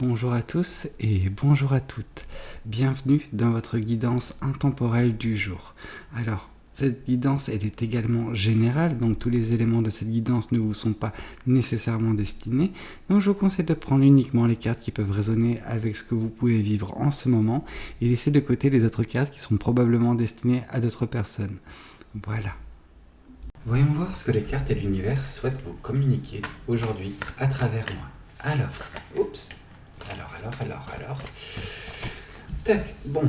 Bonjour à tous et bonjour à toutes. Bienvenue dans votre guidance intemporelle du jour. Alors, cette guidance, elle est également générale, donc tous les éléments de cette guidance ne vous sont pas nécessairement destinés. Donc je vous conseille de prendre uniquement les cartes qui peuvent résonner avec ce que vous pouvez vivre en ce moment et laisser de côté les autres cartes qui sont probablement destinées à d'autres personnes. Voilà. Voyons voir ce que les cartes et l'univers souhaitent vous communiquer aujourd'hui à travers moi. Alors. Tac, bon,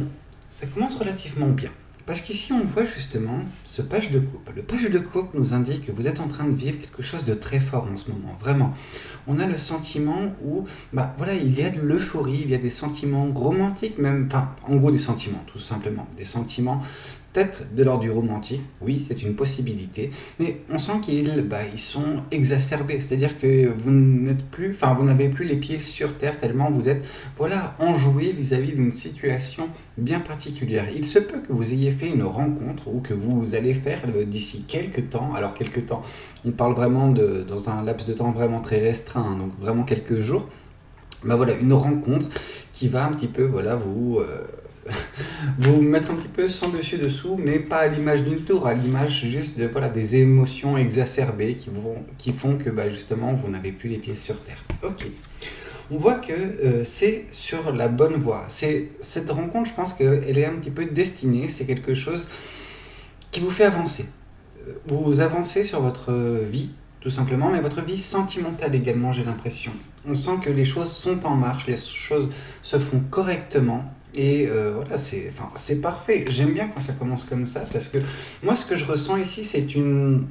ça commence relativement bien. Parce qu'ici, on voit justement ce page de coupe. Le page de coupe nous indique que vous êtes en train de vivre quelque chose de très fort en ce moment. Vraiment. On a le sentiment où, il y a de l'euphorie, il y a des sentiments romantiques même. Enfin, en gros, des sentiments, tout simplement. Des sentiments peut-être de l'ordre du romantique, oui, c'est une possibilité, mais on sent qu'ils sont exacerbés, c'est-à-dire que vous n'avez plus les pieds sur terre tellement vous êtes, enjoué vis-à-vis d'une situation bien particulière. Il se peut que vous ayez fait une rencontre ou que vous allez faire d'ici quelques temps, alors quelques temps, on parle vraiment dans un laps de temps vraiment très restreint, donc vraiment quelques jours, une rencontre qui va un petit peu, vous mettre un petit peu sans dessus-dessous, mais pas à l'image d'une tour, à l'image juste des émotions exacerbées qui font que justement vous n'avez plus les pieds sur terre. Ok. On voit que c'est sur la bonne voie. Cette rencontre, je pense qu'elle est un petit peu destinée, c'est quelque chose qui vous fait avancer. Vous avancez sur votre vie, tout simplement, mais votre vie sentimentale également, j'ai l'impression. On sent que les choses sont en marche, les choses se font correctement. Et c'est parfait. J'aime bien quand ça commence comme ça, parce que moi, ce que je ressens ici, c'est une...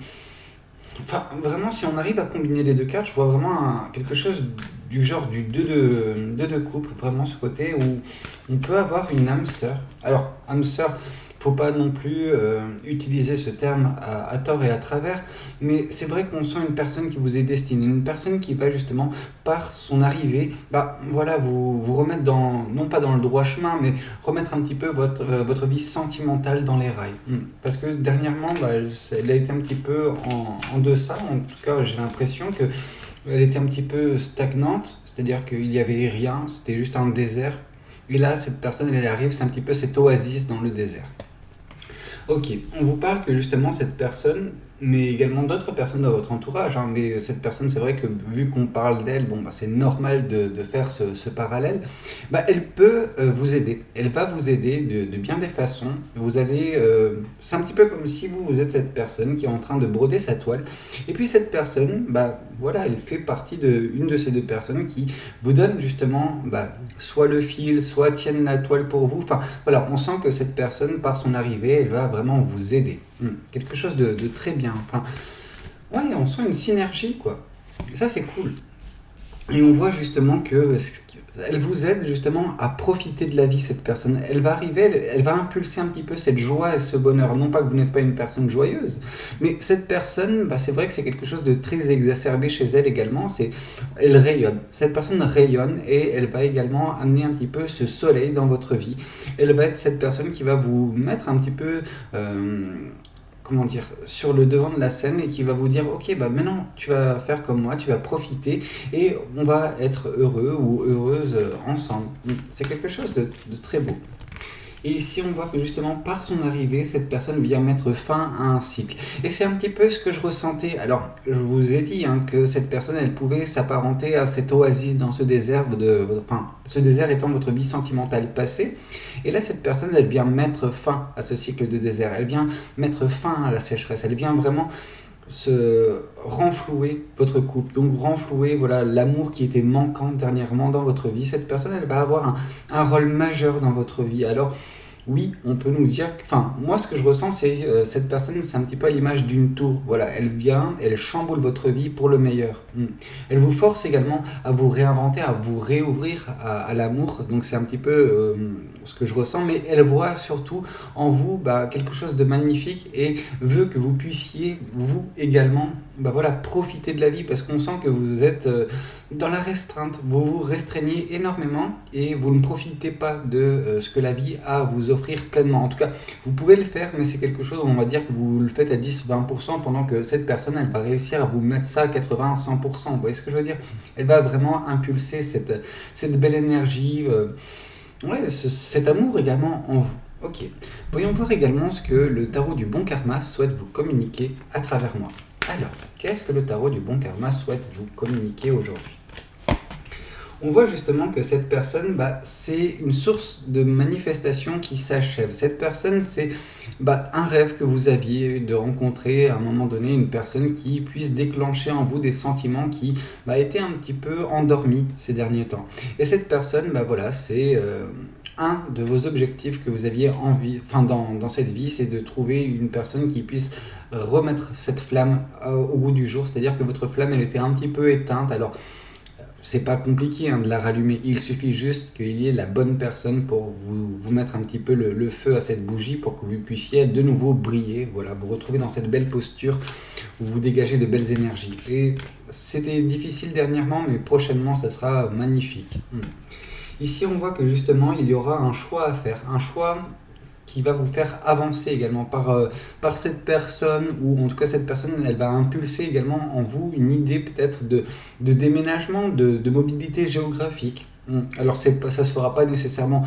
vraiment, si on arrive à combiner les deux cartes, je vois vraiment quelque chose du genre du 2 de coupe, vraiment ce côté où on peut avoir une âme sœur. Alors, âme sœur, faut pas non plus utiliser ce terme à tort et à travers, mais c'est vrai qu'on sent une personne qui vous est destinée, une personne qui va justement, par son arrivée, vous remettre non pas dans le droit chemin, mais remettre un petit peu votre vie sentimentale dans les rails. Parce que dernièrement, elle a été un petit peu en deçà, en tout cas j'ai l'impression que elle était un petit peu stagnante, c'est-à-dire qu'il n'y avait rien, c'était juste un désert. Et là, cette personne, elle arrive, c'est un petit peu cette oasis dans le désert. Ok, on vous parle que justement cette personne, mais également d'autres personnes dans votre entourage, mais cette personne, c'est vrai que vu qu'on parle d'elle, c'est normal de faire ce parallèle, elle peut vous aider, elle va vous aider de bien des façons, vous allez, c'est un petit peu comme si vous êtes cette personne qui est en train de broder sa toile, et puis cette personne, elle fait partie d'une de ces deux personnes qui vous donne justement soit le fil, soit tiennent la toile pour vous, on sent que cette personne, par son arrivée, elle va vraiment vous aider. Quelque chose de très bien. On sent une synergie, quoi. Et ça, c'est cool. Et on voit justement que elle vous aide justement à profiter de la vie, cette personne. Elle va arriver, elle va impulser un petit peu cette joie et ce bonheur. Non pas que vous n'êtes pas une personne joyeuse, mais cette personne, c'est vrai que c'est quelque chose de très exacerbé chez elle également. Elle rayonne. Cette personne rayonne et elle va également amener un petit peu ce soleil dans votre vie. Elle va être cette personne qui va vous mettre un petit peu... sur le devant de la scène et qui va vous dire ok, maintenant tu vas faire comme moi, tu vas profiter et on va être heureux ou heureuse ensemble. C'est quelque chose de très beau. Et ici, on voit que justement, par son arrivée, cette personne vient mettre fin à un cycle. Et c'est un petit peu ce que je ressentais. Alors, je vous ai dit que cette personne, elle pouvait s'apparenter à cette oasis dans ce désert, ce désert étant votre vie sentimentale passée. Et là, cette personne, elle vient mettre fin à ce cycle de désert. Elle vient mettre fin à la sécheresse. Elle vient vraiment se renflouer votre couple, donc renflouer l'amour qui était manquant dernièrement dans votre vie. Cette personne, elle va avoir un rôle majeur dans votre vie. Alors oui, on peut nous dire, moi ce que je ressens, c'est cette personne, c'est un petit peu à l'image d'une tour. Elle vient, elle chamboule votre vie pour le meilleur. Elle vous force également à vous réinventer, à vous réouvrir à l'amour. Donc c'est un petit peu ce que je ressens, mais elle voit surtout en vous quelque chose de magnifique et veut que vous puissiez, vous également, profiter de la vie, parce qu'on sent que vous êtes dans la restreinte, vous vous restreignez énormément et vous ne profitez pas de ce que la vie a à vous offrir pleinement. En tout cas, vous pouvez le faire, mais c'est quelque chose, on va dire que vous le faites à 10-20%, pendant que cette personne, elle va réussir à vous mettre ça à 80-100%. Vous voyez ce que je veux dire? Elle va vraiment impulser cette belle énergie, cet amour également en vous. Ok. Voyons voir également ce que le tarot du bon karma souhaite vous communiquer à travers moi. Alors, qu'est-ce que le tarot du bon karma souhaite vous communiquer aujourd'hui? On voit justement que cette personne, c'est une source de manifestation qui s'achève. Cette personne, c'est un rêve que vous aviez de rencontrer à un moment donné une personne qui puisse déclencher en vous des sentiments qui étaient un petit peu endormis ces derniers temps. Et cette personne, c'est un de vos objectifs que vous aviez envie, dans cette vie, c'est de trouver une personne qui puisse remettre cette flamme au goût du jour. C'est-à-dire que votre flamme, elle était un petit peu éteinte. Alors, c'est pas compliqué de la rallumer, il suffit juste qu'il y ait la bonne personne pour vous mettre un petit peu le feu à cette bougie pour que vous puissiez de nouveau briller, voilà, vous retrouver dans cette belle posture où vous dégagez de belles énergies. Et c'était difficile dernièrement, mais prochainement ça sera magnifique. Ici on voit que justement il y aura un choix à faire, un choix qui va vous faire avancer également par cette personne, ou en tout cas cette personne, elle va impulser également en vous une idée peut-être de déménagement, de mobilité géographique. Alors ça ne se fera pas nécessairement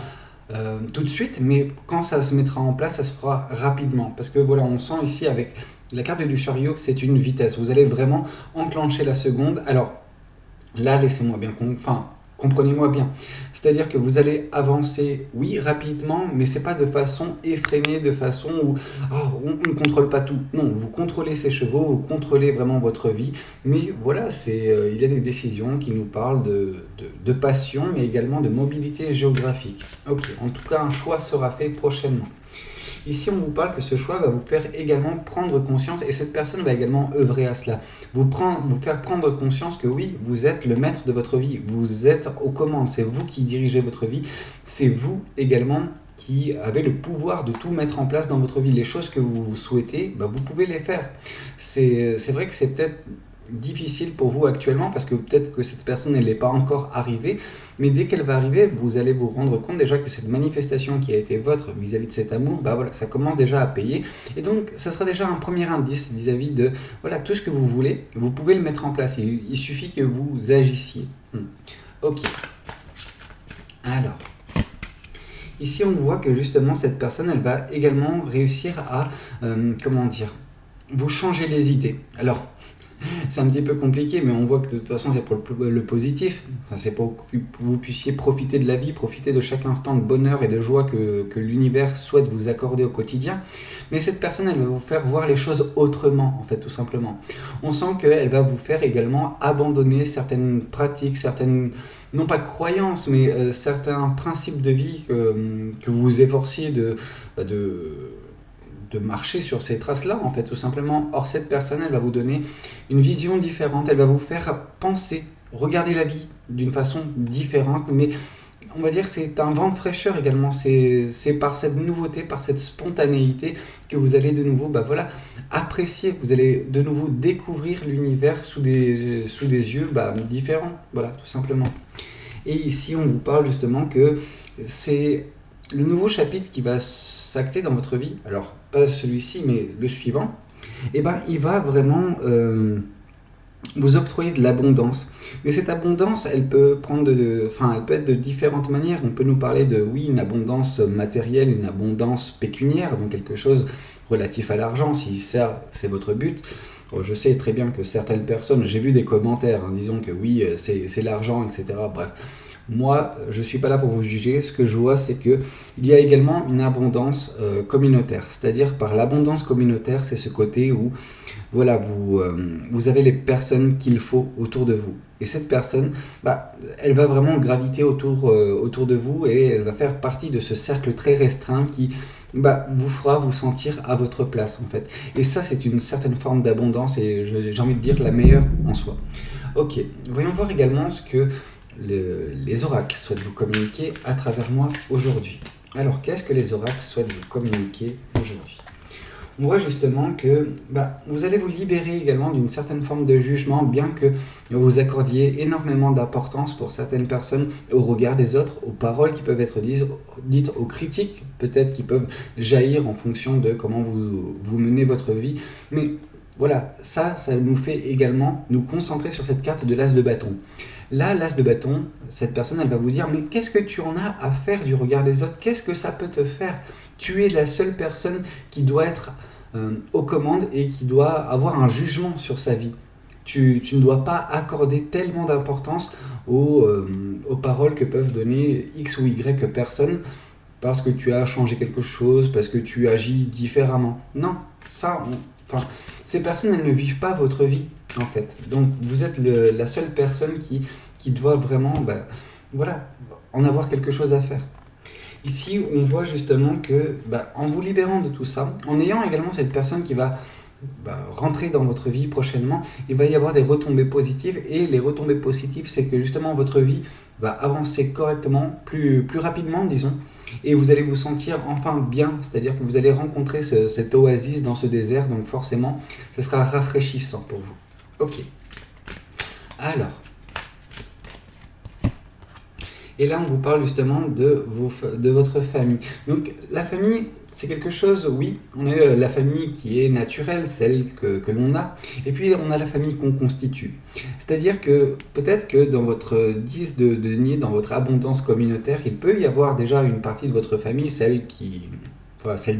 tout de suite, mais quand ça se mettra en place, ça se fera rapidement. Parce que voilà, on sent ici avec la carte du chariot que c'est une vitesse. Vous allez vraiment enclencher la seconde. Alors là, laissez-moi bien comprenez-moi bien. C'est-à-dire que vous allez avancer, oui, rapidement, mais c'est pas de façon effrénée, de façon où on ne contrôle pas tout. Non, vous contrôlez ces chevaux, vous contrôlez vraiment votre vie. Mais voilà, il y a des décisions qui nous parlent de passion, mais également de mobilité géographique. Ok, en tout cas, un choix sera fait prochainement. Ici, on vous parle que ce choix va vous faire également prendre conscience, et cette personne va également œuvrer à cela, vous faire prendre conscience que oui, vous êtes le maître de votre vie, vous êtes aux commandes, c'est vous qui dirigez votre vie, c'est vous également qui avez le pouvoir de tout mettre en place dans votre vie. Les choses que vous souhaitez, vous pouvez les faire. C'est vrai que c'est peut-être difficile pour vous actuellement parce que peut-être que cette personne elle n'est pas encore arrivée, mais dès qu'elle va arriver, vous allez vous rendre compte déjà que cette manifestation qui a été votre vis-à-vis de cet amour, ça commence déjà à payer, et donc ça sera déjà un premier indice vis-à-vis de tout ce que vous voulez, vous pouvez le mettre en place, il suffit que vous agissiez. Ok, alors ici on voit que justement cette personne elle va également réussir à vous changer les idées. Alors c'est un petit peu compliqué, mais on voit que de toute façon c'est pour le positif, c'est pour que vous puissiez profiter de la vie, profiter de chaque instant de bonheur et de joie que l'univers souhaite vous accorder au quotidien. Mais cette personne, elle va vous faire voir les choses autrement, en fait, tout simplement. On sent qu'elle va vous faire également abandonner certaines pratiques, certaines, non pas croyances, mais certains principes de vie que vous efforciez de marcher sur ces traces-là, en fait, tout simplement. Or, cette personne, elle va vous donner une vision différente, elle va vous faire penser, regarder la vie d'une façon différente, mais on va dire que c'est un vent de fraîcheur également, c'est par cette nouveauté, par cette spontanéité que vous allez de nouveau apprécier, vous allez de nouveau découvrir l'univers sous des yeux différents, voilà, tout simplement. Et ici, on vous parle justement que c'est le nouveau chapitre qui va s'acter dans votre vie, alors pas celui-ci, mais le suivant, il va vraiment vous octroyer de l'abondance. Mais cette abondance, elle peut être de différentes manières. On peut nous parler une abondance matérielle, une abondance pécuniaire, donc quelque chose relatif à l'argent, si ça, c'est votre but. Je sais très bien que certaines personnes, j'ai vu des commentaires, disons que oui, c'est l'argent, etc. Bref. Moi, je ne suis pas là pour vous juger. Ce que je vois, c'est qu'il y a également une abondance communautaire. C'est-à-dire, par l'abondance communautaire, c'est ce côté où vous avez les personnes qu'il faut autour de vous. Et cette personne, elle va vraiment graviter autour de vous et elle va faire partie de ce cercle très restreint qui vous fera vous sentir à votre place, en fait. Et ça, c'est une certaine forme d'abondance et j'ai envie de dire la meilleure en soi. Ok, voyons voir également ce que les oracles souhaitent vous communiquer à travers moi aujourd'hui. Alors, qu'est-ce que les oracles souhaitent vous communiquer aujourd'hui? on voit justement que vous allez vous libérer également d'une certaine forme de jugement, bien que vous accordiez énormément d'importance pour certaines personnes au regard des autres, aux paroles qui peuvent être dites, aux critiques peut-être qui peuvent jaillir en fonction de comment vous menez votre vie. Mais voilà, ça nous fait également nous concentrer sur cette carte de l'as de bâton. Là, l'as de bâton, cette personne, elle va vous dire, mais qu'est-ce que tu en as à faire du regard des autres? Qu'est-ce que ça peut te faire? Tu es la seule personne qui doit être aux commandes et qui doit avoir un jugement sur sa vie. Tu ne dois pas accorder tellement d'importance aux paroles que peuvent donner X ou Y personnes parce que tu as changé quelque chose, parce que tu agis différemment. Non, ces personnes, elles ne vivent pas votre vie, en fait. Donc, vous êtes la seule personne qui doit vraiment, en avoir quelque chose à faire. Ici, on voit justement que, en vous libérant de tout ça, en ayant également cette personne qui va rentrer dans votre vie prochainement, il va y avoir des retombées positives, et les retombées positives, c'est que justement votre vie va avancer correctement, plus rapidement, disons, et vous allez vous sentir enfin bien, c'est-à-dire que vous allez rencontrer cette oasis dans ce désert, donc forcément, ce sera rafraîchissant pour vous. Ok. Alors, et là, on vous parle justement de votre famille. Donc, la famille, c'est quelque chose, oui, on a la famille qui est naturelle, celle que l'on a, et puis on a la famille qu'on constitue. C'est-à-dire que peut-être que dans votre 10 de denier, dans votre abondance communautaire, il peut y avoir déjà une partie de votre famille, celle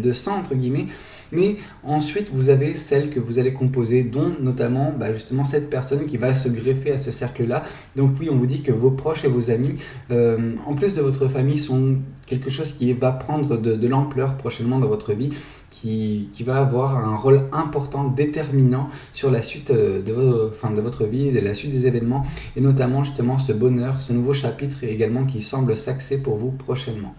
de sang, entre guillemets, mais ensuite vous avez celle que vous allez composer, dont notamment justement cette personne qui va se greffer à ce cercle-là. Donc oui, on vous dit que vos proches et vos amis, en plus de votre famille, sont quelque chose qui va prendre de l'ampleur prochainement dans votre vie, qui va avoir un rôle important, déterminant sur la suite de votre vie, de la suite des événements, et notamment justement ce bonheur, ce nouveau chapitre également qui semble s'axer pour vous prochainement.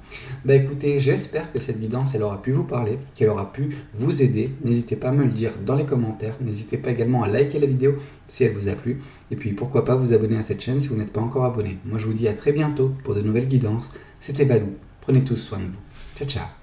Écoutez, j'espère que cette guidance, elle aura pu vous parler, qu'elle aura pu vous aider. N'hésitez pas à me le dire dans les commentaires, n'hésitez pas également à liker la vidéo si elle vous a plu, et puis pourquoi pas vous abonner à cette chaîne si vous n'êtes pas encore abonné. Moi je vous dis à très bientôt pour de nouvelles guidances. C'était Valou, prenez tous soin de vous. Ciao ciao.